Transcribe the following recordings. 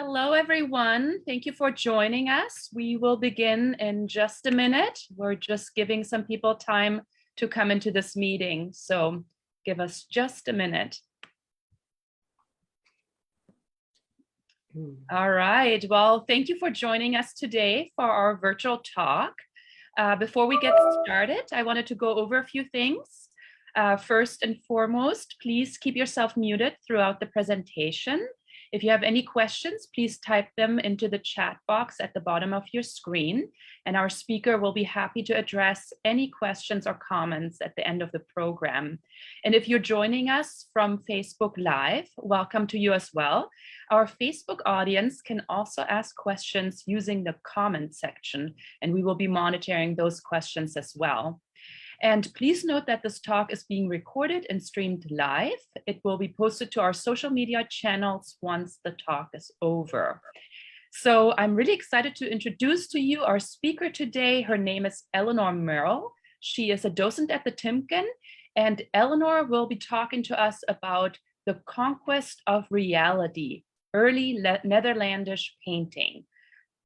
Hello, everyone. Thank you for joining us. We will begin in just a minute. We're just giving some people time to come into this meeting. So give us just a minute. All right. Well, thank you for joining us today for our virtual talk. Before we get started, I wanted to go over a few things. First and foremost, please keep yourself muted throughout the presentation. If you have any questions, please type them into the chat box at the bottom of your screen, and our speaker will be happy to address any questions or comments at the end of the program. And if you're joining us from Facebook Live, welcome to you as well. Our Facebook audience can also ask questions using the comment section, and we will be monitoring those questions as well. And please note that this talk is being recorded and streamed live. It will be posted to our social media channels once the talk is over. So I'm really excited to introduce to you our speaker today. Her name is Eleanor Merrill. She is a docent at the Timken, and Eleanor will be talking to us about the conquest of reality, early Netherlandish painting.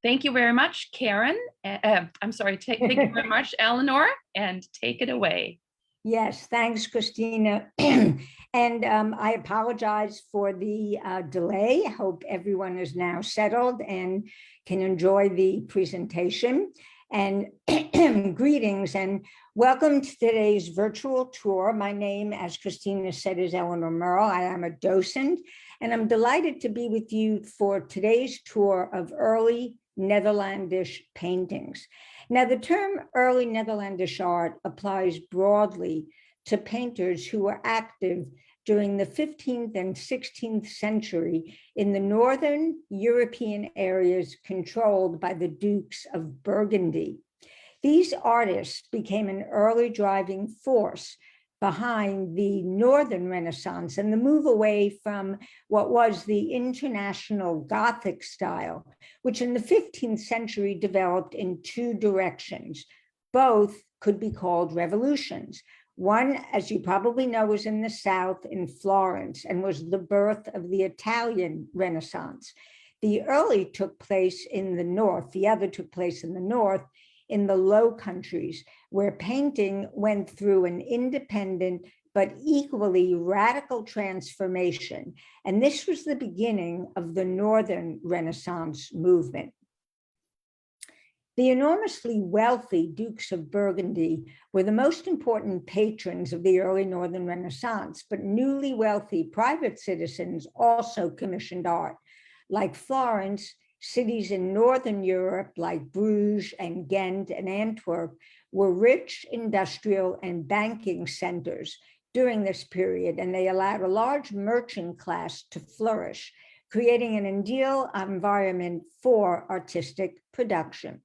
Thank you very much, Karen. Thank you very much, Eleanor, and take it away. Yes, thanks, Christina. And I apologize for the delay. I hope everyone is now settled and can enjoy the presentation. And greetings and welcome to today's virtual tour. My name, as Christina said, is Eleanor Merrill. I am a docent, and I'm delighted to be with you for today's tour of early Netherlandish paintings. Now, the term early Netherlandish art applies broadly to painters who were active during the 15th and 16th century in the northern European areas controlled by the Dukes of Burgundy. These artists became an early driving force behind the Northern Renaissance and the move away from what was the international Gothic style, which in the 15th century developed in two directions. Both could be called revolutions. One, as you probably know, was in the South in Florence and was the birth of the Italian Renaissance. The early took place in the North, the other took place in the North, in the Low Countries, where painting went through an independent but equally radical transformation. And this was the beginning of the Northern Renaissance movement. The enormously wealthy Dukes of Burgundy were the most important patrons of the early Northern Renaissance, but newly wealthy private citizens also commissioned art. Like Florence, cities in Northern Europe like Bruges and Ghent and Antwerp were rich industrial and banking centers during this period, and they allowed a large merchant class to flourish, creating an ideal environment for artistic production.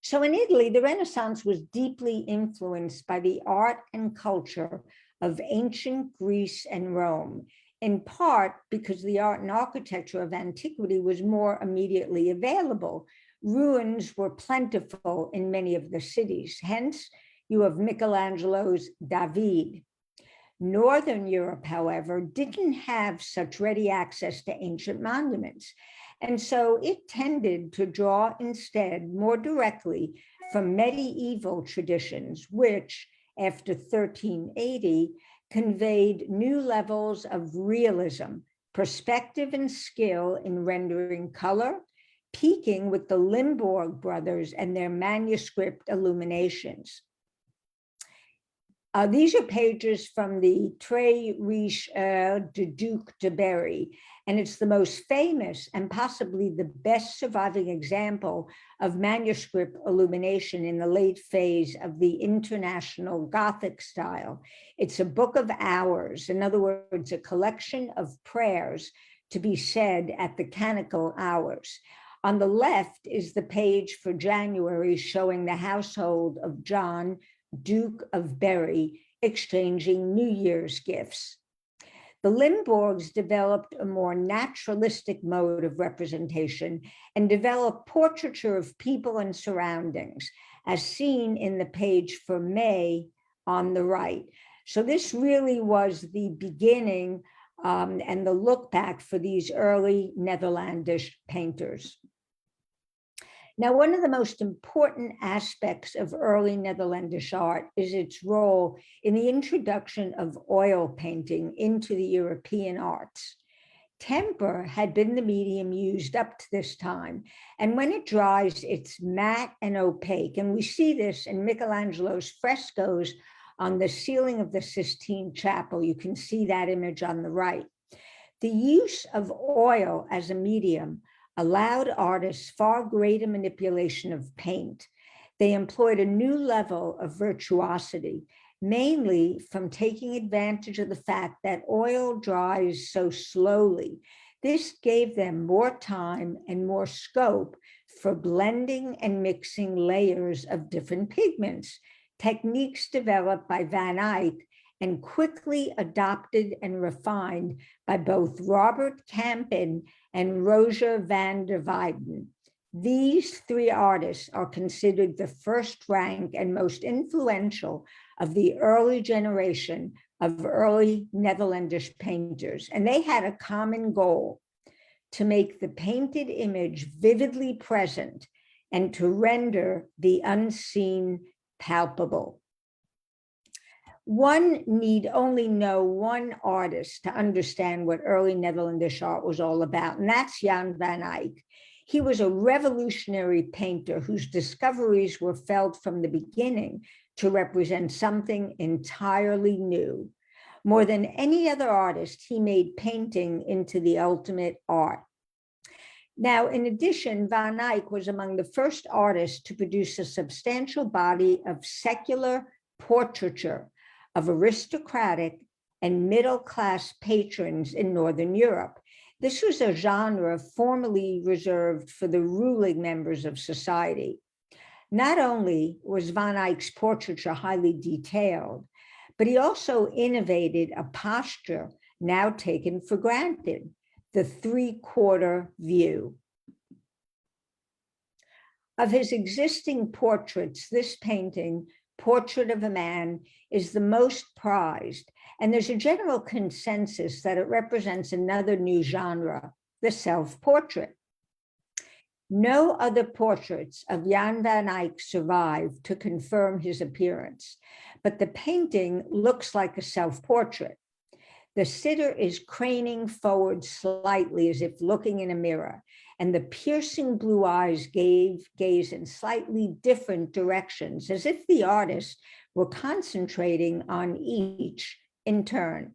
So in Italy, the Renaissance was deeply influenced by the art and culture of ancient Greece and Rome, in part because the art and architecture of antiquity was more immediately available. Ruins were plentiful in many of the cities. Hence, you have Michelangelo's David. Northern Europe, however, didn't have such ready access to ancient monuments. And so it tended to draw instead more directly from medieval traditions, which after 1380, conveyed new levels of realism, perspective, and skill in rendering color, peaking with the Limbourg brothers and their manuscript illuminations. These are pages from the Très Riche de Duc de Berry, and it's the most famous and possibly the best surviving example of manuscript illumination in the late phase of the international Gothic style. It's a book of hours, in other words, a collection of prayers to be said at the canonical hours. On the left is the page for January showing the household of John, Duke of Berry, exchanging New Year's gifts. The Limbourgs developed a more naturalistic mode of representation and developed portraiture of people and surroundings, as seen in the page for May on the right. So this really was the beginning and the look back for these early Netherlandish painters. Now, one of the most important aspects of early Netherlandish art is its role in the introduction of oil painting into the European arts. Temper had been the medium used up to this time, and when it dries, it's matte and opaque. And we see this in Michelangelo's frescoes on the ceiling of the Sistine Chapel. You can see that image on the right. The use of oil as a medium allowed artists far greater manipulation of paint. They employed a new level of virtuosity, mainly from taking advantage of the fact that oil dries so slowly. This gave them more time and more scope for blending and mixing layers of different pigments, techniques developed by Van Eyck and quickly adopted and refined by both Robert Campin and Roger van der Weyden. These three artists are considered the first rank and most influential of the early generation of early Netherlandish painters. And they had a common goal: to make the painted image vividly present and to render the unseen palpable. One need only know one artist to understand what early Netherlandish art was all about, and that's Jan van Eyck. He was a revolutionary painter whose discoveries were felt from the beginning to represent something entirely new. More than any other artist, he made painting into the ultimate art. Now, in addition, Van Eyck was among the first artists to produce a substantial body of secular portraiture of aristocratic and middle-class patrons in Northern Europe. This was a genre formerly reserved for the ruling members of society. Not only was Van Eyck's portraiture highly detailed, but he also innovated a posture now taken for granted: the three-quarter view. Of his existing portraits, this painting, Portrait of a Man, is the most prized, and there's a general consensus that it represents another new genre, the self-portrait. No other portraits of Jan van Eyck survive to confirm his appearance, but the painting looks like a self-portrait. The sitter is craning forward slightly as if looking in a mirror, and the piercing blue eyes gaze in slightly different directions, as if the artist were concentrating on each in turn.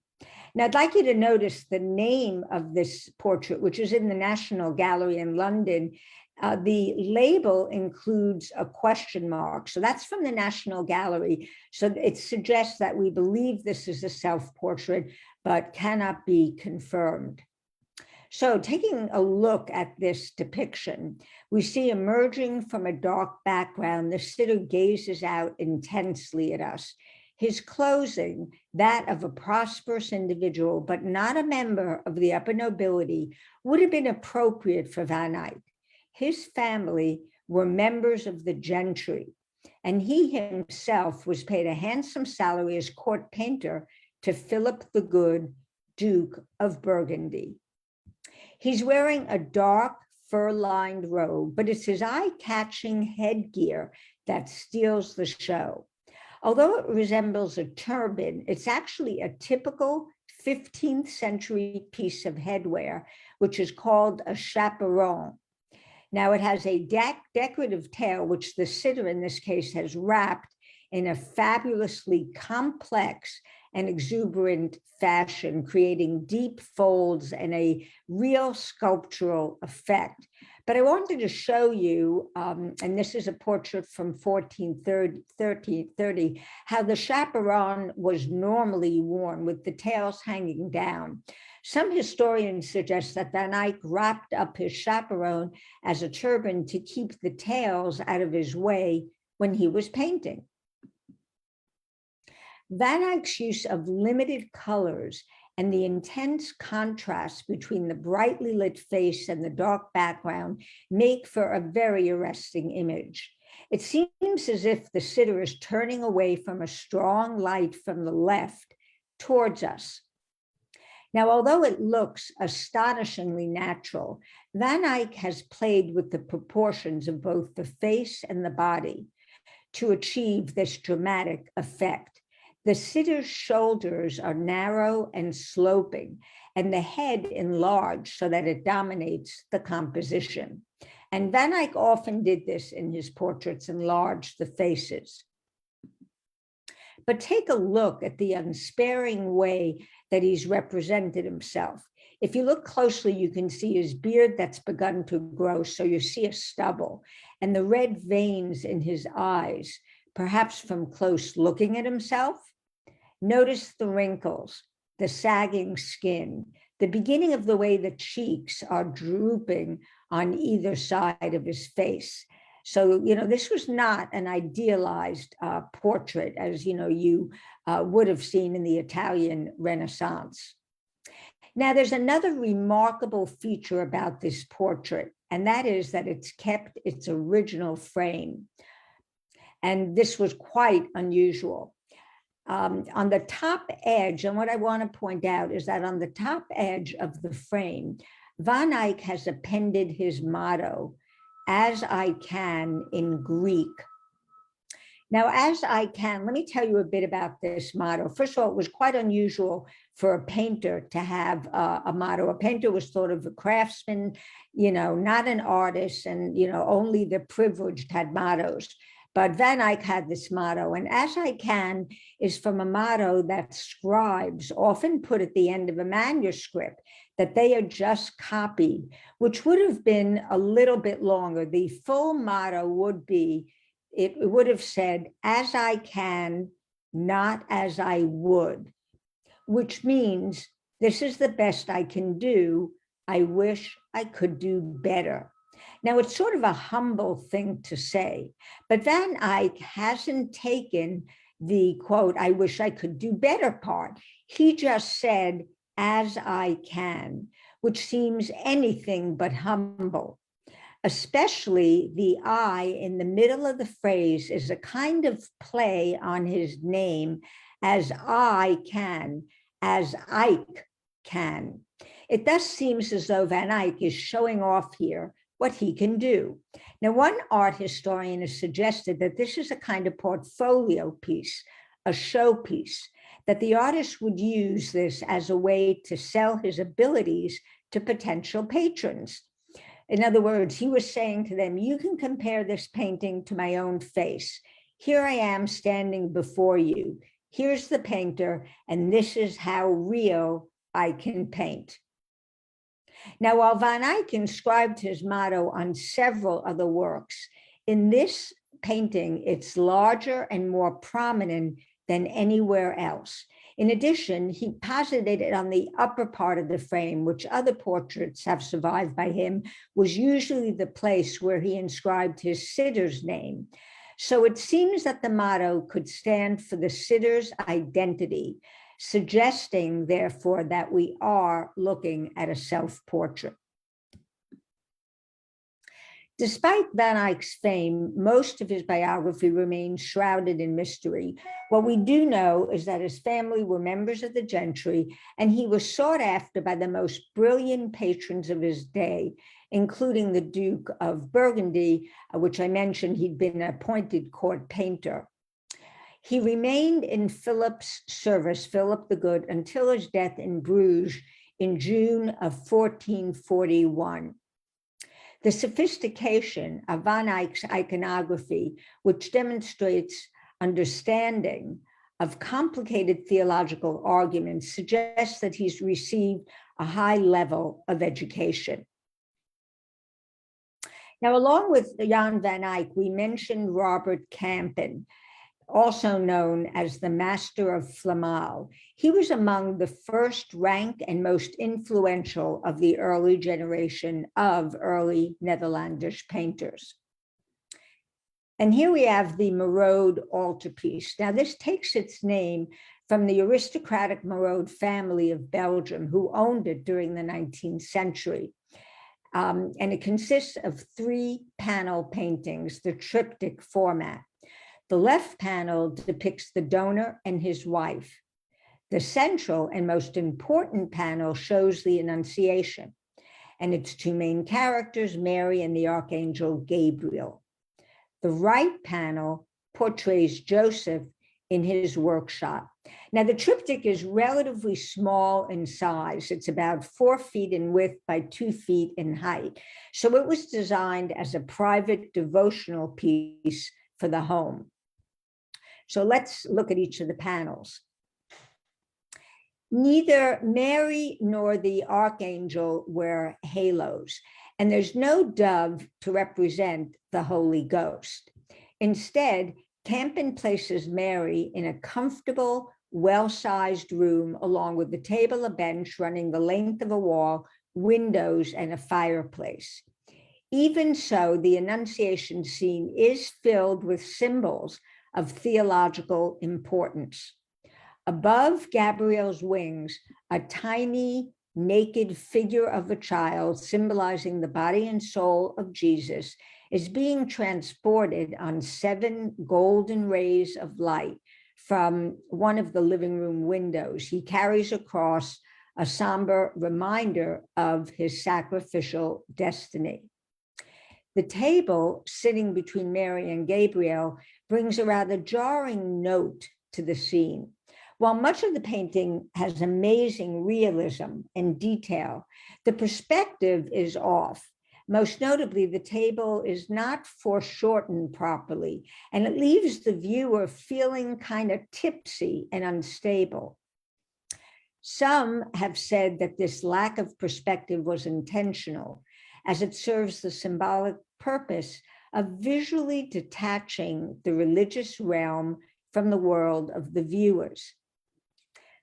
Now, I'd like you to notice the name of this portrait, which is in the National Gallery in London. The label includes a question mark. So that's from the National Gallery. So it suggests that we believe this is a self-portrait, but cannot be confirmed. So taking a look at this depiction, we see emerging from a dark background, the sitter gazes out intensely at us. His clothing, that of a prosperous individual, but not a member of the upper nobility, would have been appropriate for Van Eyck. His family were members of the gentry, and he himself was paid a handsome salary as court painter to Philip the Good, Duke of Burgundy. He's wearing a dark fur-lined robe, but it's his eye-catching headgear that steals the show. Although it resembles a turban, it's actually a typical 15th century piece of headwear, which is called a chaperon. Now, it has a decorative tail, which the sitter in this case has wrapped in a fabulously complex and exuberant fashion, creating deep folds and a real sculptural effect. But I wanted to show you, and this is a portrait from 1430, how the chaperon was normally worn with the tails hanging down. Some historians suggest that Van Eyck wrapped up his chaperon as a turban to keep the tails out of his way when he was painting. Van Eyck's use of limited colors and the intense contrast between the brightly lit face and the dark background make for a very arresting image. It seems as if the sitter is turning away from a strong light from the left towards us. Now, although it looks astonishingly natural, Van Eyck has played with the proportions of both the face and the body to achieve this dramatic effect. The sitter's shoulders are narrow and sloping, and the head enlarged so that it dominates the composition. And Van Eyck often did this in his portraits, enlarged the faces. But take a look at the unsparing way that he's represented himself. If you look closely, you can see his beard that's begun to grow, so you see a stubble, and the red veins in his eyes, perhaps from close looking at himself. Notice the wrinkles, the sagging skin, the beginning of the way the cheeks are drooping on either side of his face. So, this was not an idealized portrait, as, you would have seen in the Italian Renaissance. Now, there's another remarkable feature about this portrait, and that is that it's kept its original frame. And this was quite unusual. On the top edge, and what I want to point out is that on the top edge of the frame, Van Eyck has appended his motto, "As I can," in Greek. Now, "as I can," let me tell you a bit about this motto. First of all, it was quite unusual for a painter to have a motto. A painter was thought of a craftsman, not an artist, and, only the privileged had mottos. But Van Eyck had this motto, and "as I can" is from a motto that scribes often put at the end of a manuscript that they had just copied, which would have been a little bit longer. The full motto would be, it would have said, "as I can, not as I would," which means this is the best I can do. I wish I could do better. Now, it's sort of a humble thing to say, but Van Eyck hasn't taken the quote, "I wish I could do better" part. He just said, "as I can," which seems anything but humble. Especially the I in the middle of the phrase is a kind of play on his name, "as I can," as Eyck can. It thus seems as though Van Eyck is showing off here what he can do. Now, one art historian has suggested that this is a kind of portfolio piece, a showpiece, that the artist would use this as a way to sell his abilities to potential patrons. In other words, he was saying to them, "You can compare this painting to my own face. Here I am standing before you. Here's the painter, and this is how real I can paint." Now, while Van Eyck inscribed his motto on several other works, in this painting, it's larger and more prominent than anywhere else. In addition, he posited it on the upper part of the frame, which other portraits have survived by him, was usually the place where he inscribed his sitter's name. So it seems that the motto could stand for the sitter's identity, suggesting, therefore, that we are looking at a self-portrait. Despite Van Eyck's fame, most of his biography remains shrouded in mystery. What we do know is that his family were members of the gentry, and he was sought after by the most brilliant patrons of his day, including the Duke of Burgundy, which I mentioned he'd been appointed court painter. He remained in Philip's service, Philip the Good, until his death in Bruges in June of 1441. The sophistication of Van Eyck's iconography, which demonstrates understanding of complicated theological arguments, suggests that he's received a high level of education. Now, along with Jan van Eyck, we mentioned Robert Campen, also known as the Master of Flamal. He was among the first rank and most influential of the early generation of early Netherlandish painters. And here we have the Merode altarpiece. Now, this takes its name from the aristocratic Merode family of Belgium, who owned it during the 19th century. And it consists of 3 panel paintings, the triptych format. The left panel depicts the donor and his wife. The central and most important panel shows the Annunciation and its two main characters, Mary and the Archangel Gabriel. The right panel portrays Joseph in his workshop. Now, the triptych is relatively small in size. It's about 4 feet in width by 2 feet in height. So it was designed as a private devotional piece for the home. So let's look at each of the panels. Neither Mary nor the Archangel wear halos, and there's no dove to represent the Holy Ghost. Instead, Campen places Mary in a comfortable, well-sized room, along with the table, a bench running the length of a wall, windows, and a fireplace. Even so, the Annunciation scene is filled with symbols of theological importance. Above Gabriel's wings, a tiny, naked figure of a child symbolizing the body and soul of Jesus is being transported on 7 golden rays of light from one of the living room windows. He carries across a somber reminder of his sacrificial destiny. The table sitting between Mary and Gabriel brings a rather jarring note to the scene. While much of the painting has amazing realism and detail, the perspective is off. Most notably, the table is not foreshortened properly, and it leaves the viewer feeling kind of tipsy and unstable. Some have said that this lack of perspective was intentional, as it serves the symbolic purpose of visually detaching the religious realm from the world of the viewers.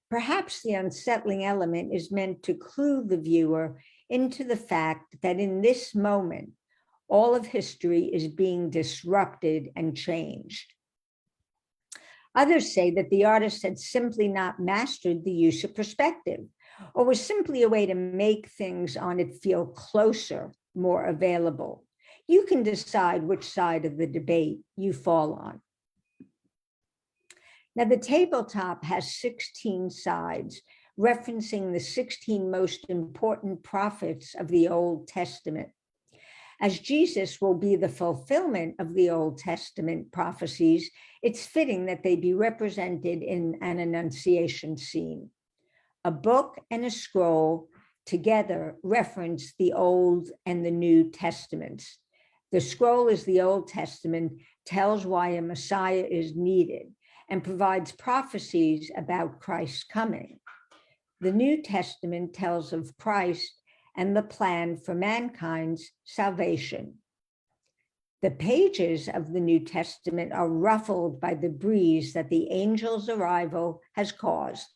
Perhaps the unsettling element is meant to clue the viewer into the fact that in this moment, all of history is being disrupted and changed. Others say that the artist had simply not mastered the use of perspective, or was simply a way to make things on it feel closer, more available. You can decide which side of the debate you fall on. Now, the tabletop has 16 sides, referencing the 16 most important prophets of the Old Testament. As Jesus will be the fulfillment of the Old Testament prophecies, it's fitting that they be represented in an Annunciation scene. A book and a scroll together reference the Old and the New Testaments. The scroll is the Old Testament, tells why a Messiah is needed, and provides prophecies about Christ's coming. The New Testament tells of Christ and the plan for mankind's salvation. The pages of the New Testament are ruffled by the breeze that the angel's arrival has caused.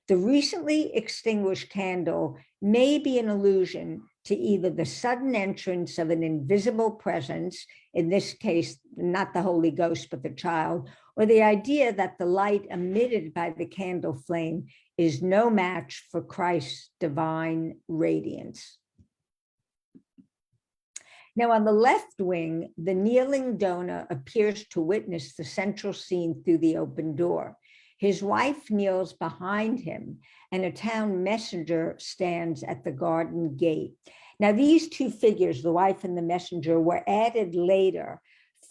The recently extinguished candle may be an allusion to either the sudden entrance of an invisible presence, in this case, not the Holy Ghost, but the child, or the idea that the light emitted by the candle flame is no match for Christ's divine radiance. Now, on the left wing, the kneeling donor appears to witness the central scene through the open door. His wife kneels behind him, and a town messenger stands at the garden gate. Now, these two figures, the wife and the messenger, were added later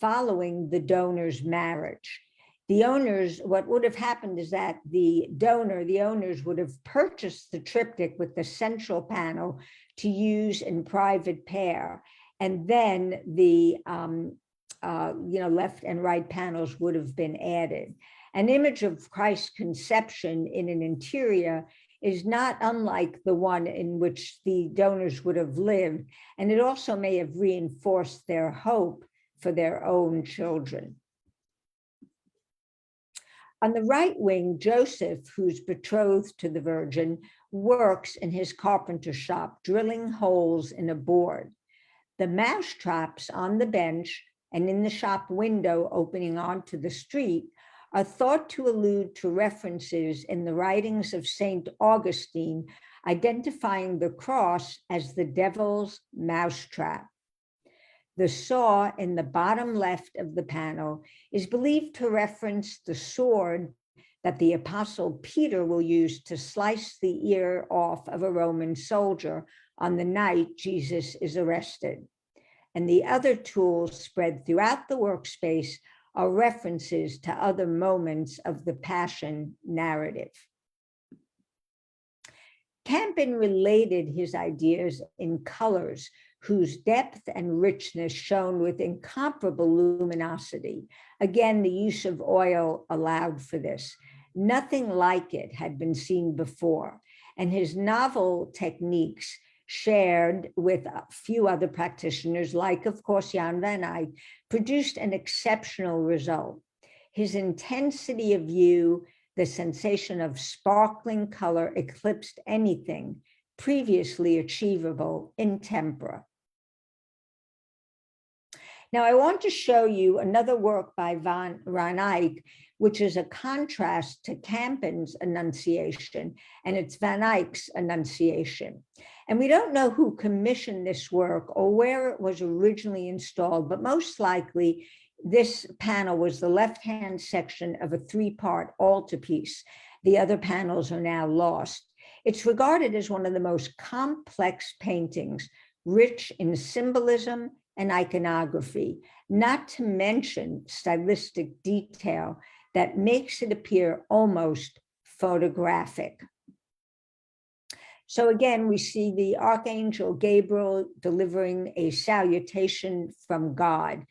following the donor's marriage. The owners, what would have happened is that the owners would have purchased the triptych with the central panel to use in private pair. And then the left and right panels would have been added. An image of Christ's conception in an interior is not unlike the one in which the donors would have lived, and it also may have reinforced their hope for their own children. On the right wing, Joseph, who's betrothed to the Virgin, works in his carpenter shop, drilling holes in a board. The mousetraps on the bench and in the shop window opening onto the street are thought to allude to references in the writings of St. Augustine, identifying the cross as the devil's mousetrap. The saw in the bottom left of the panel is believed to reference the sword that the Apostle Peter will use to slice the ear off of a Roman soldier on the night Jesus is arrested. And the other tools spread throughout the workspace are references to other moments of the Passion narrative. Campen related his ideas in colors whose depth and richness shone with incomparable luminosity. Again, the use of oil allowed for this. Nothing like it had been seen before, and his novel techniques shared with a few other practitioners, like, of course, Jan van Eyck, produced an exceptional result. His intensity of view, the sensation of sparkling color, eclipsed anything previously achievable in tempera. Now, I want to show you another work by Van Eyck, which is a contrast to Campen's Annunciation, and it's Van Eyck's Annunciation. And we don't know who commissioned this work or where it was originally installed, but most likely this panel was the left-hand section of a three-part altarpiece. The other panels are now lost. It's regarded as one of the most complex paintings, rich in symbolism and iconography, not to mention stylistic detail that makes it appear almost photographic. So again, we see the Archangel Gabriel delivering a salutation from God,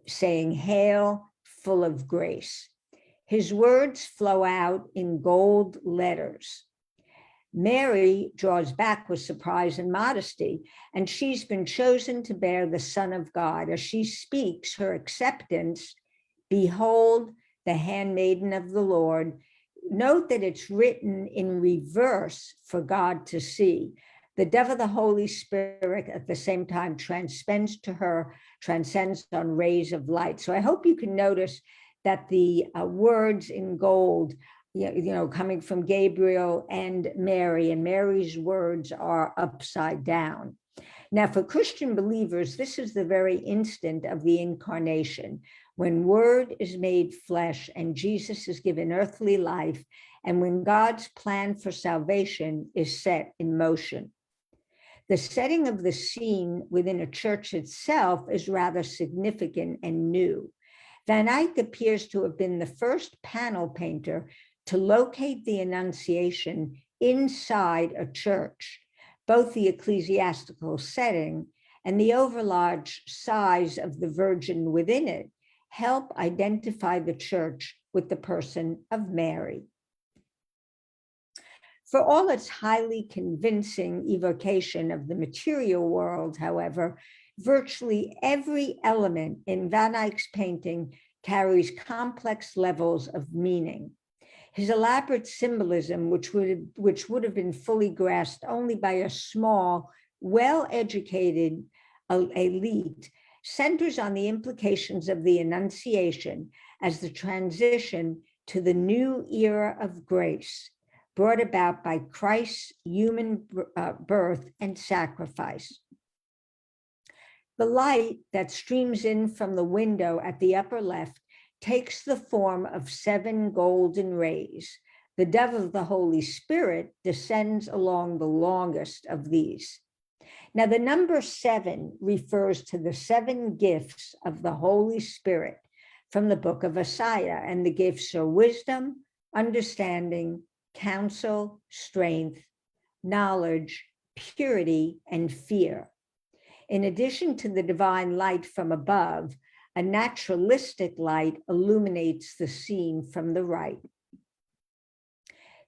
saying, "Hail, full of grace." His words flow out in gold letters. Mary draws back with surprise and modesty, and she's been chosen to bear the Son of God. As she speaks her acceptance, "Behold, the handmaiden of the Lord." Note that it's written in reverse for God to see. The dove of the Holy Spirit at the same time transcends on rays of light. So I hope you can notice that the words in gold, coming from Gabriel and Mary's words are upside down. Now, for Christian believers, this is the very instant of the incarnation, when Word is made flesh and Jesus is given earthly life, and when God's plan for salvation is set in motion. The setting of the scene within a church itself is rather significant and new. Van Eyck appears to have been the first panel painter to locate the Annunciation inside a church. Both the ecclesiastical setting and the overlarge size of the Virgin within it help identify the church with the person of Mary. For all its highly convincing evocation of the material world, however, virtually every element in Van Eyck's painting carries complex levels of meaning. His elaborate symbolism, which would have been fully grasped only by a small, well-educated elite, centers on the implications of the Annunciation as the transition to the new era of grace, brought about by Christ's human birth and sacrifice. The light that streams in from the window at the upper left takes the form of 7 golden rays. The dove of the Holy Spirit descends along the longest of these. Now, the number 7 refers to the 7 gifts of the Holy Spirit from the book of Isaiah, and the gifts are wisdom, understanding, counsel, strength, knowledge, purity, and fear. In addition to the divine light from above, a naturalistic light illuminates the scene from the right.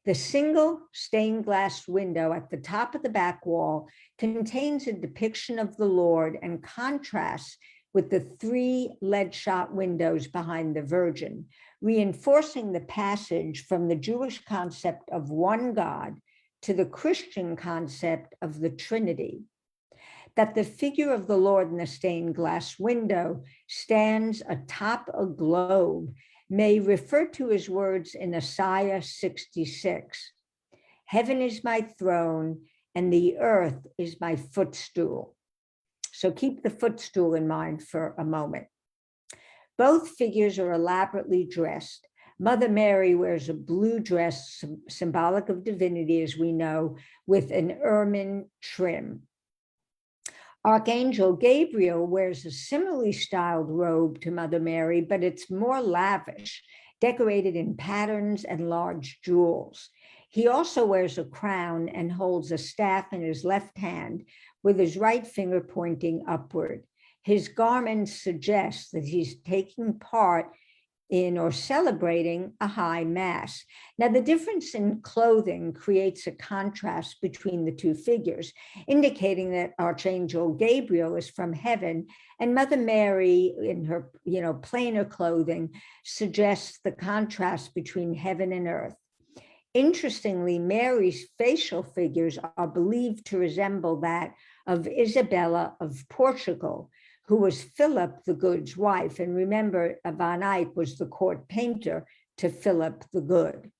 The single stained glass window at the top of the back wall contains a depiction of the Lord and contrasts with the 3 lead-shot windows behind the Virgin, reinforcing the passage from the Jewish concept of one God to the Christian concept of the Trinity. That the figure of the Lord in the stained glass window stands atop a globe may refer to his words in Isaiah 66. "Heaven is my throne and the earth is my footstool." So keep the footstool in mind for a moment. Both figures are elaborately dressed. Mother Mary wears a blue dress, symbolic of divinity, as we know, with an ermine trim. Archangel Gabriel wears a similarly styled robe to Mother Mary, but it's more lavish, decorated in patterns and large jewels. He also wears a crown and holds a staff in his left hand with his right finger pointing upward. His garments suggest that he's taking part in or celebrating a high mass. Now, the difference in clothing creates a contrast between the two figures, indicating that Archangel Gabriel is from heaven, and Mother Mary, in her plainer clothing, suggests the contrast between heaven and earth. Interestingly, Mary's facial figures are believed to resemble that of Isabella of Portugal, who was Philip the Good's wife. And remember, Van Eyck was the court painter to Philip the Good.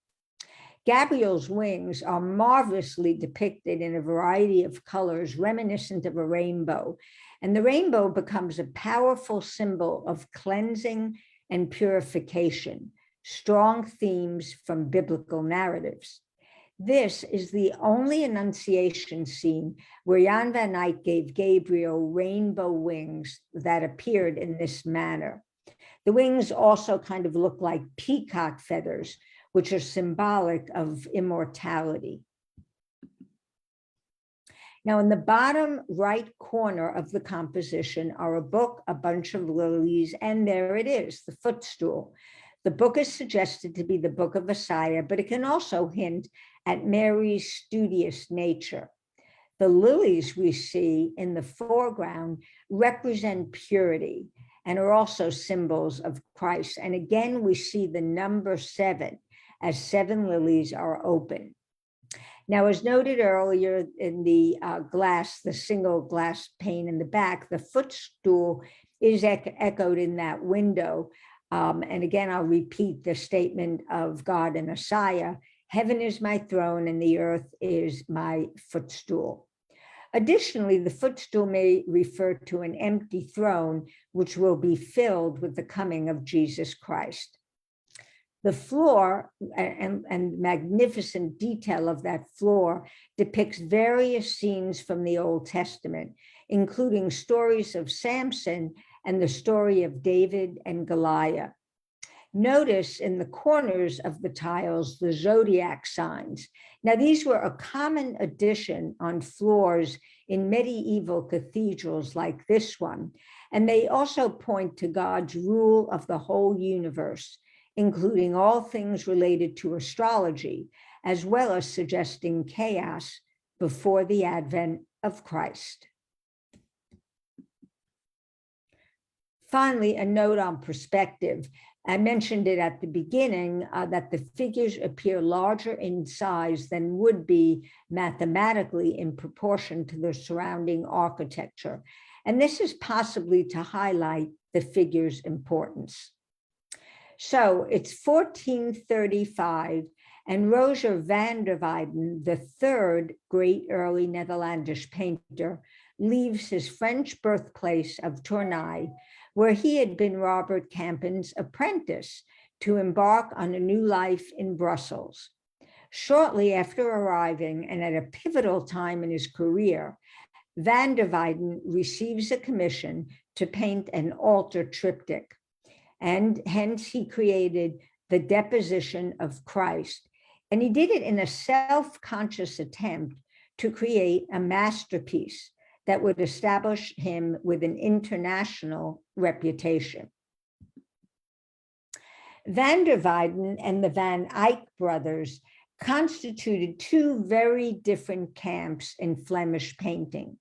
Gabriel's wings are marvelously depicted in a variety of colors reminiscent of a rainbow. And the rainbow becomes a powerful symbol of cleansing and purification, strong themes from biblical narratives. This is the only Annunciation scene where Jan van Eyck gave Gabriel rainbow wings that appeared in this manner. The wings also kind of look like peacock feathers, which are symbolic of immortality. Now, in the bottom right corner of the composition are a book, a bunch of lilies, and there it is, the footstool. The book is suggested to be the Book of Isaiah, but it can also hint at Mary's studious nature. The lilies we see in the foreground represent purity and are also symbols of Christ. And again, we see the number 7, as 7 lilies are open. Now, as noted earlier in the the single glass pane in the back, the footstool is echoed in that window. And again, I'll repeat the statement of God in Isaiah: heaven is my throne and the earth is my footstool. Additionally, the footstool may refer to an empty throne, which will be filled with the coming of Jesus Christ. The floor and magnificent detail of that floor depicts various scenes from the Old Testament, including stories of Samson and the story of David and Goliath. Notice in the corners of the tiles the zodiac signs. Now, these were a common addition on floors in medieval cathedrals like this one, and they also point to God's rule of the whole universe, including all things related to astrology, as well as suggesting chaos before the advent of Christ. Finally, a note on perspective. I mentioned it at the beginning that the figures appear larger in size than would be mathematically in proportion to the surrounding architecture. And this is possibly to highlight the figure's importance. So it's 1435, and Roger van der Weyden, the third great early Netherlandish painter, leaves his French birthplace of Tournai, where he had been Robert Campen's apprentice, to embark on a new life in Brussels. Shortly after arriving, and at a pivotal time in his career, van der Weyden receives a commission to paint an altar triptych, and hence he created the Deposition of Christ. And he did it in a self-conscious attempt to create a masterpiece that would establish him with an international reputation. Van der Weyden and the Van Eyck brothers constituted 2 very different camps in Flemish painting.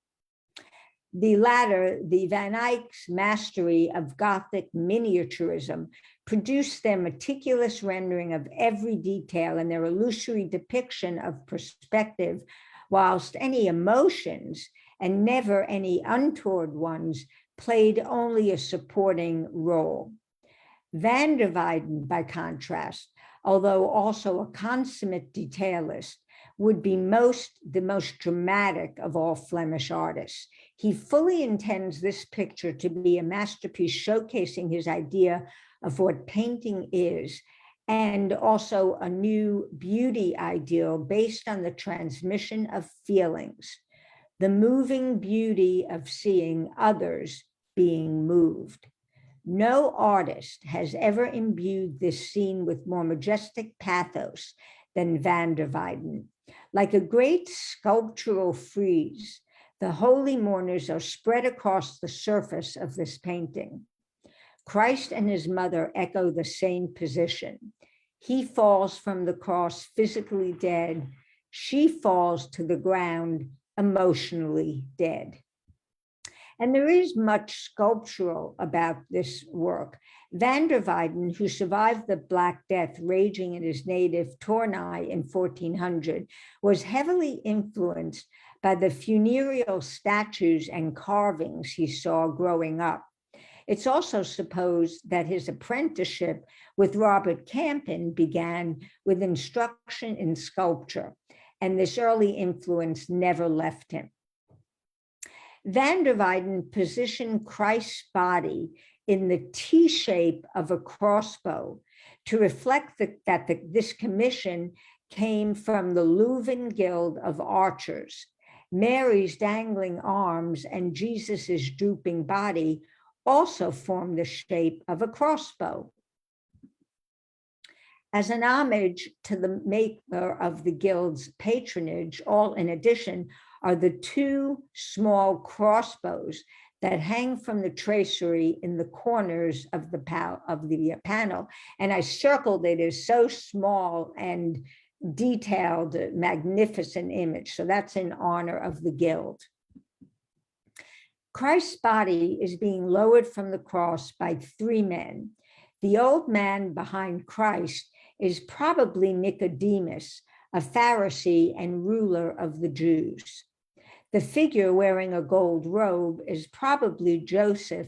The latter, the Van Eyck's mastery of Gothic miniaturism, produced their meticulous rendering of every detail and their illusory depiction of perspective, whilst any emotions, and never any untoward ones, played only a supporting role. Van der Weyden, by contrast, although also a consummate detailist, would be the most dramatic of all Flemish artists. He fully intends this picture to be a masterpiece showcasing his idea of what painting is, and also a new beauty ideal based on the transmission of feelings, the moving beauty of seeing others being moved. No artist has ever imbued this scene with more majestic pathos than van der Weyden. Like a great sculptural frieze, the holy mourners are spread across the surface of this painting. Christ and his mother echo the same position. He falls from the cross physically dead. She falls to the ground emotionally dead. And there is much sculptural about this work. Van der Weyden, who survived the Black Death raging in his native Tournai in 1400, was heavily influenced by the funereal statues and carvings he saw growing up. It's also supposed that his apprenticeship with Robert Campin began with instruction in sculpture, and this early influence never left him. Van der Weyden positioned Christ's body in the T shape of a crossbow to reflect that this commission came from the Leuven Guild of Archers. Mary's dangling arms and Jesus's drooping body also form the shape of a crossbow. As an homage to the maker of the guild's patronage, all in addition are the two small crossbows that hang from the tracery in the corners of the panel. And I circled it as so small and detailed, magnificent image. So that's in honor of the guild. Christ's body is being lowered from the cross by three men. The old man behind Christ is probably Nicodemus, a Pharisee and ruler of the Jews. The figure wearing a gold robe is probably Joseph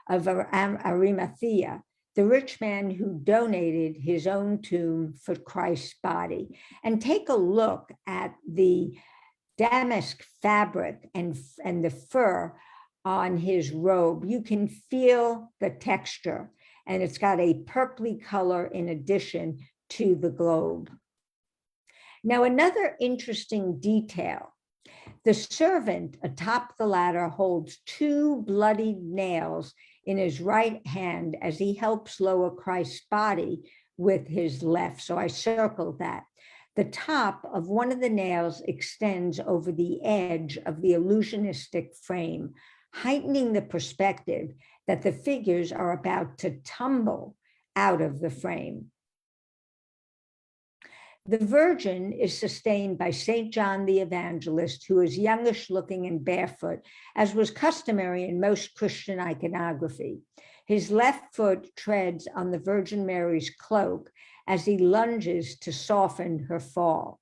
of Arimathea, the rich man who donated his own tomb for Christ's body. And take a look at the damask fabric and the fur on his robe. You can feel the texture, and it's got a purpley color in addition to the globe. Now, another interesting detail. The servant atop the ladder holds two bloodied nails in his right hand as he helps lower Christ's body with his left. So I circled that. The top of one of the nails extends over the edge of the illusionistic frame, heightening the perspective that the figures are about to tumble out of the frame. The Virgin is sustained by St. John the Evangelist, who is youngish looking and barefoot, as was customary in most Christian iconography. His left foot treads on the Virgin Mary's cloak as he lunges to soften her fall.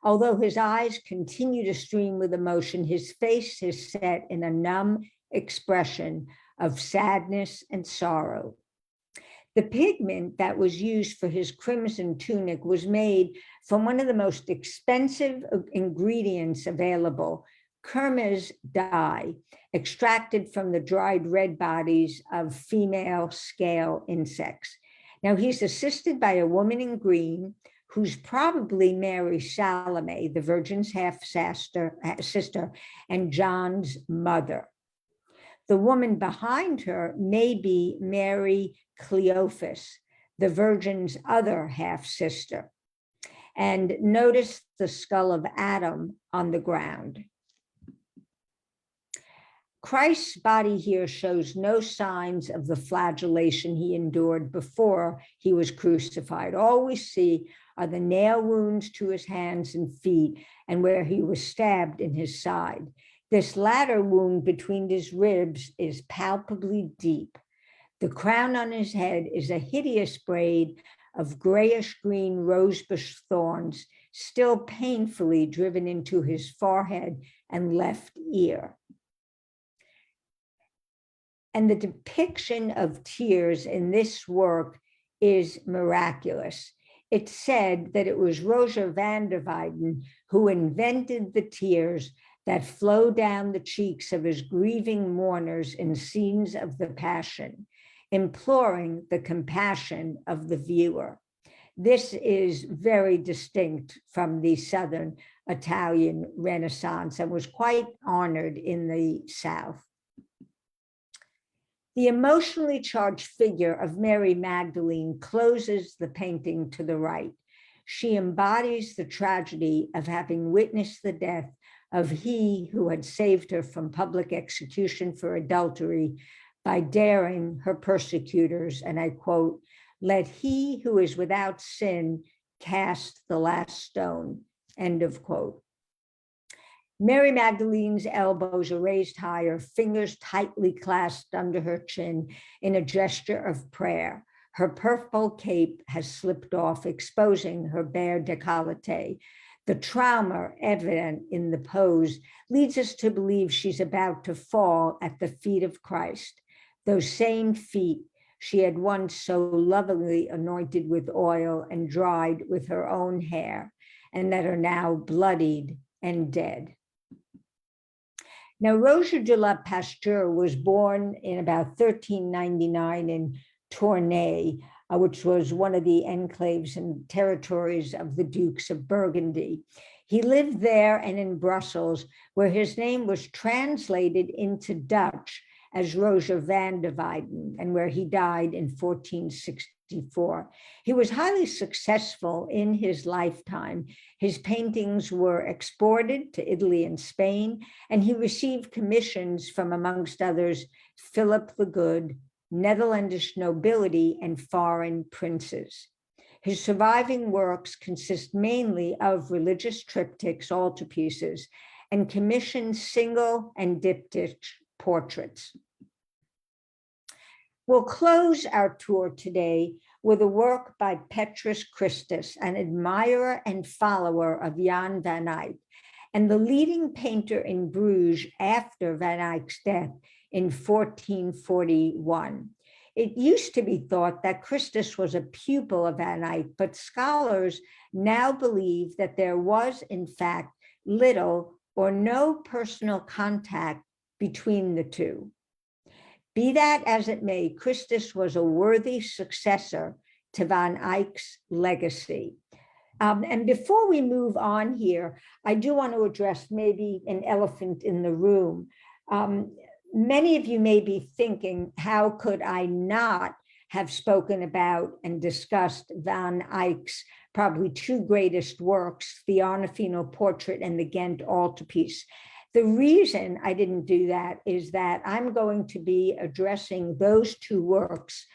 Although his eyes continue to stream with emotion, his face is set in a numb expression of sadness and sorrow. The pigment that was used for his crimson tunic was made from one of the most expensive ingredients available, Kermes dye, extracted from the dried red bodies of female scale insects. Now, he's assisted by a woman in green, who's probably Mary Salome, the Virgin's half-sister, and John's mother. The woman behind her may be Mary Cleophas, the Virgin's other half-sister. And notice the skull of Adam on the ground. Christ's body here shows no signs of the flagellation he endured before he was crucified. All we see are the nail wounds to his hands and feet and where he was stabbed in his side. This latter wound between his ribs is palpably deep. The crown on his head is a hideous braid of grayish-green rosebush thorns, still painfully driven into his forehead and left ear. And the depiction of tears in this work is miraculous. It's said that it was Roger van der Weyden who invented the tears that flow down the cheeks of his grieving mourners in scenes of the Passion, imploring the compassion of the viewer. This is very distinct from the Southern Italian Renaissance and was quite honored in the South. The emotionally charged figure of Mary Magdalene closes the painting to the right. She embodies the tragedy of having witnessed the death of he who had saved her from public execution for adultery by daring her persecutors, and I quote, "Let he who is without sin cast the last stone," end of quote. Mary Magdalene's elbows are raised higher, fingers tightly clasped under her chin in a gesture of prayer. Her purple cape has slipped off, exposing her bare décolleté. The trauma evident in the pose leads us to believe she's about to fall at the feet of Christ, those same feet she had once so lovingly anointed with oil and dried with her own hair, and that are now bloodied and dead. Now, Roger de la Pasteur was born in about 1399 in Tournai, which was one of the enclaves and territories of the Dukes of Burgundy. He lived there and in Brussels, where his name was translated into Dutch as Roger van der Weyden, and where he died in 1464. He was highly successful in his lifetime. His paintings were exported to Italy and Spain, and he received commissions from, amongst others, Philip the Good, Netherlandish nobility, and foreign princes. His surviving works consist mainly of religious triptychs, altarpieces, and commissioned single and diptych portraits. We'll close our tour today with a work by Petrus Christus, an admirer and follower of Jan van Eyck, and the leading painter in Bruges after Van Eyck's death in 1441. It used to be thought that Christus was a pupil of Van Eyck, but scholars now believe that there was, in fact, little or no personal contact between the two. Be that as it may, Christus was a worthy successor to Van Eyck's legacy. And before we move on here, I do want to address maybe an elephant in the room. Many of you may be thinking, how could I not have spoken about and discussed Van Eyck's probably two greatest works, the Arnolfino portrait and the Ghent altarpiece? The reason I didn't do that is that I'm going to be addressing those two works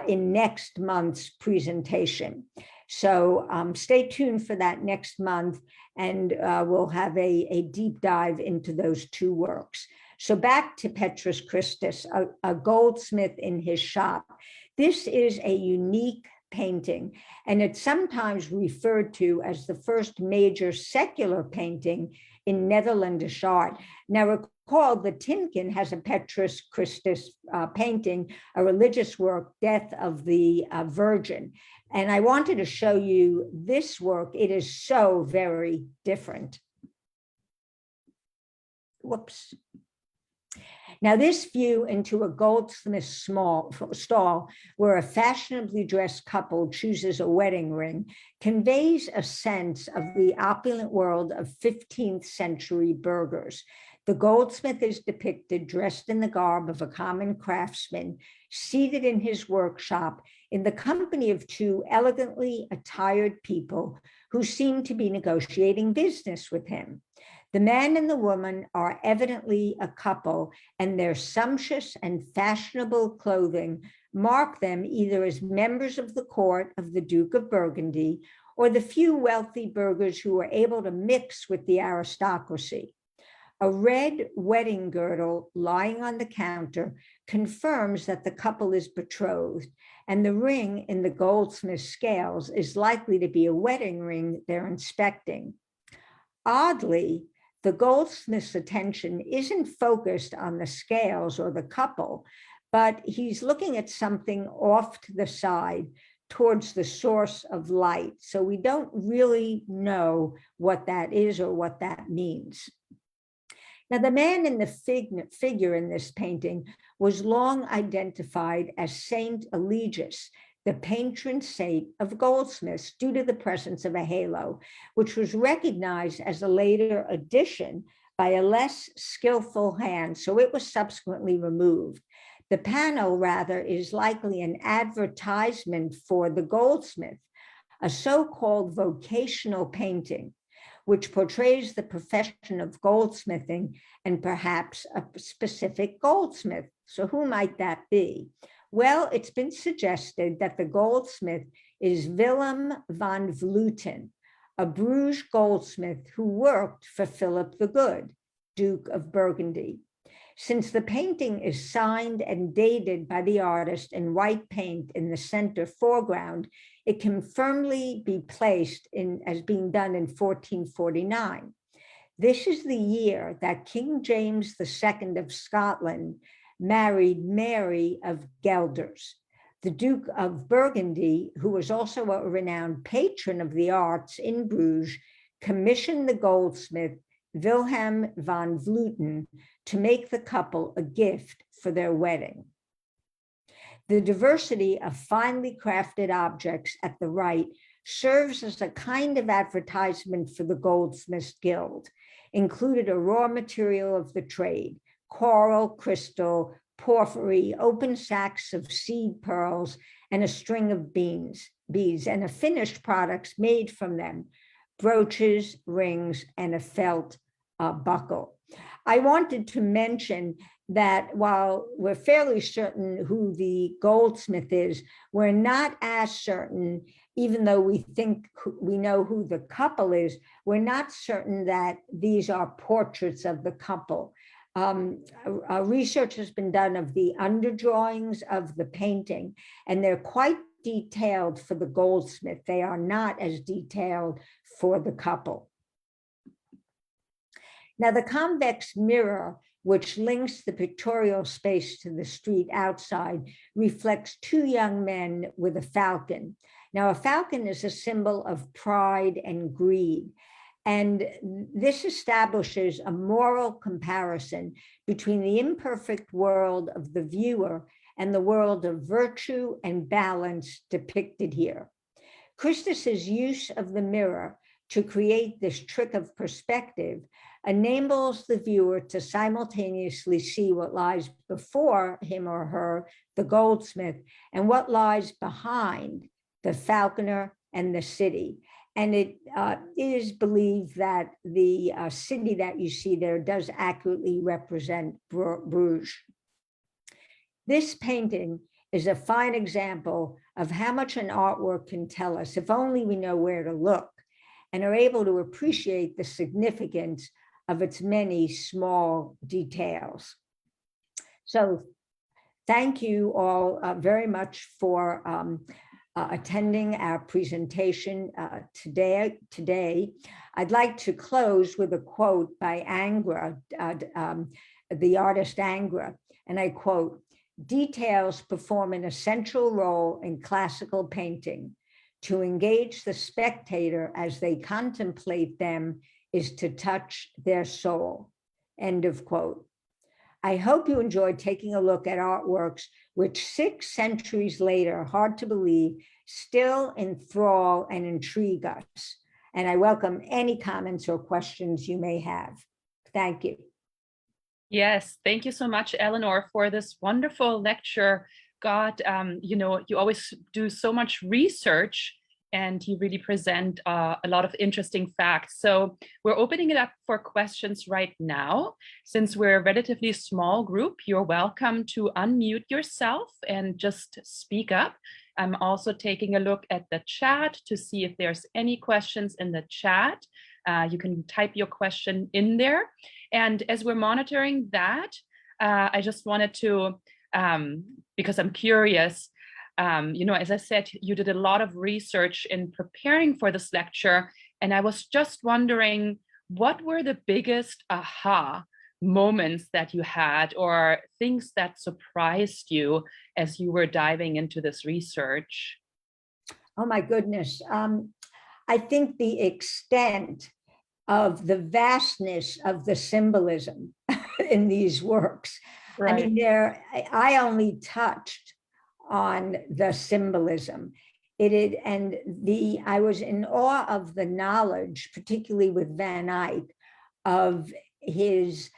in next month's presentation. So stay tuned for that next month, and we'll have a deep dive into those two works. So back to Petrus Christus, a goldsmith in his shop. This is a unique painting, and it's sometimes referred to as the first major secular painting in Netherlandish art. Now, recall the Tinkin has a Petrus Christus painting, a religious work, Death of the Virgin. And I wanted to show you this work. It is so very different. Whoops. Now, this view into a goldsmith's stall where a fashionably dressed couple chooses a wedding ring conveys a sense of the opulent world of 15th century burghers. The goldsmith is depicted dressed in the garb of a common craftsman, seated in his workshop in the company of two elegantly attired people who seem to be negotiating business with him. The man and the woman are evidently a couple, and their sumptuous and fashionable clothing mark them either as members of the court of the Duke of Burgundy or the few wealthy burghers who were able to mix with the aristocracy. A red wedding girdle lying on the counter confirms that the couple is betrothed, and the ring in the goldsmith's scales is likely to be a wedding ring they're inspecting. Oddly, the goldsmith's attention isn't focused on the scales or the couple, but he's looking at something off to the side towards the source of light. So we don't really know what that is or what that means. Now, the man in the figure in this painting was long identified as Saint Eligius, the patron saint of goldsmiths due to the presence of a halo, which was recognized as a later addition by a less skillful hand, so it was subsequently removed. The panel, rather, is likely an advertisement for the goldsmith, a so-called vocational painting, which portrays the profession of goldsmithing and perhaps a specific goldsmith. So who might that be? Well, it's been suggested that the goldsmith is Willem van Vleuten, a Bruges goldsmith who worked for Philip the Good, Duke of Burgundy. Since the painting is signed and dated by the artist in white paint in the center foreground, it can firmly be placed in as being done in 1449. This is the year that King James II of Scotland married Mary of Guelders. The Duke of Burgundy, who was also a renowned patron of the arts in Bruges, commissioned the goldsmith Wilhelm van Vleuten to make the couple a gift for their wedding. The diversity of finely crafted objects at the right serves as a kind of advertisement for the Goldsmiths Guild, included a raw material of the trade, coral, crystal, porphyry, open sacks of seed pearls, and a string of beads, and a finished products made from them, brooches, rings, and a felt buckle. I wanted to mention that while we're fairly certain who the goldsmith is, we're not as certain, even though we think we know who the couple is, we're not certain that these are portraits of the couple. Research has been done of the underdrawings of the painting, and they're quite detailed for the goldsmith. They are not as detailed for the couple. Now, the convex mirror, which links the pictorial space to the street outside, reflects two young men with a falcon. Now, a falcon is a symbol of pride and greed, and this establishes a moral comparison between the imperfect world of the viewer and the world of virtue and balance depicted here. Christus's use of the mirror to create this trick of perspective enables the viewer to simultaneously see what lies before him or her, the goldsmith, and what lies behind, the falconer and the city. And it is believed that the city that you see there does accurately represent Bruges. This painting is a fine example of how much an artwork can tell us if only we know where to look and are able to appreciate the significance of its many small details. So thank you all very much for attending our presentation today. I'd like to close with a quote by Angra, the artist Angra, and I quote, "Details perform an essential role in classical painting. To engage the spectator as they contemplate them is to touch their soul." End of quote. I hope you enjoyed taking a look at artworks which 6 centuries later, hard to believe, still enthrall and intrigue us. And I welcome any comments or questions you may have. Thank you. Yes, thank you so much, Eleanor, for this wonderful lecture. God, you always do so much research and you really present a lot of interesting facts. So we're opening it up for questions right now. Since we're a relatively small group, you're welcome to unmute yourself and just speak up. I'm also taking a look at the chat to see if there's any questions in the chat. You can type your question in there. And as we're monitoring that, I just wanted to, because I'm curious, as I said, you did a lot of research in preparing for this lecture, and I was just wondering, what were the biggest aha moments that you had or things that surprised you as you were diving into this research? Oh my goodness. I think the extent of the vastness of the symbolism in these works. Right. I mean, I only touched on the symbolism. I was in awe of the knowledge, particularly with Van Eyck, of his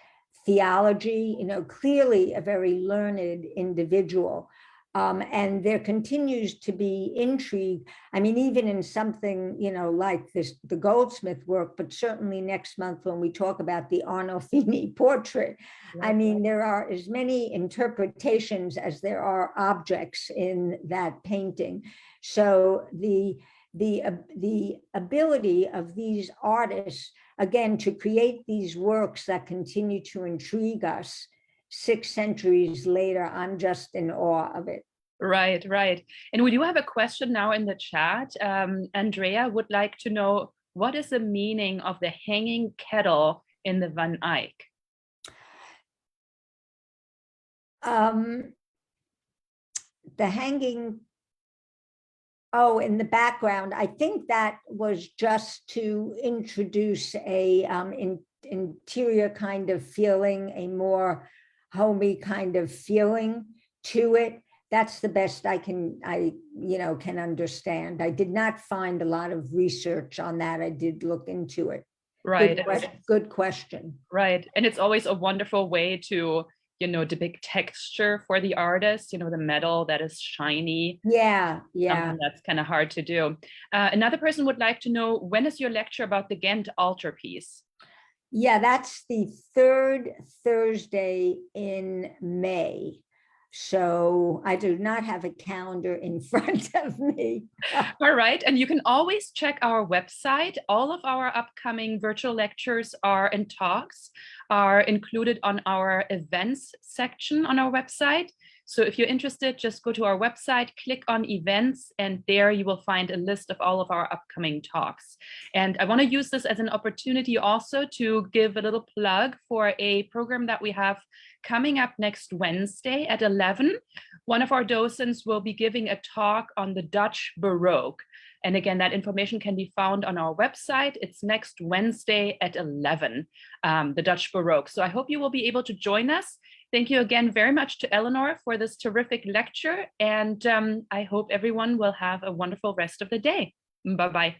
theology, clearly a very learned individual. And there continues to be intrigue. I mean, even in something, like the Goldsmith work, but certainly next month when we talk about the Arnolfini portrait, I mean, there are as many interpretations as there are objects in that painting. So the ability of these artists, again, to create these works that continue to intrigue us 6 centuries later, I'm just in awe of it. Right, right. And we do have a question now in the chat. Andrea would like to know, what is the meaning of the hanging kettle in the Van Eyck? The hanging, in the background, I think that was just to introduce a interior kind of feeling, a more homey kind of feeling to it. That's the best I can understand. I did not find a lot of research on that. I did look into it. Right. Good question. Right. And it's always a wonderful way to, depict texture for the artist, the metal that is shiny. Yeah. That's kind of hard to do. Another person would like to know, when is your lecture about the Ghent altarpiece? Yeah, that's the 3rd Thursday in May. So I do not have a calendar in front of me. All right. And you can always check our website. All of our upcoming virtual lectures and talks are included on our events section on our website. So if you're interested, just go to our website, click on events, and there you will find a list of all of our upcoming talks. And I want to use this as an opportunity also to give a little plug for a program that we have coming up next Wednesday at 11. One of our docents will be giving a talk on the Dutch Baroque. And again, that information can be found on our website. It's next Wednesday at 11, the Dutch Baroque. So I hope you will be able to join us. Thank you again very much to Eleanor for this terrific lecture. And I hope everyone will have a wonderful rest of the day. Bye-bye.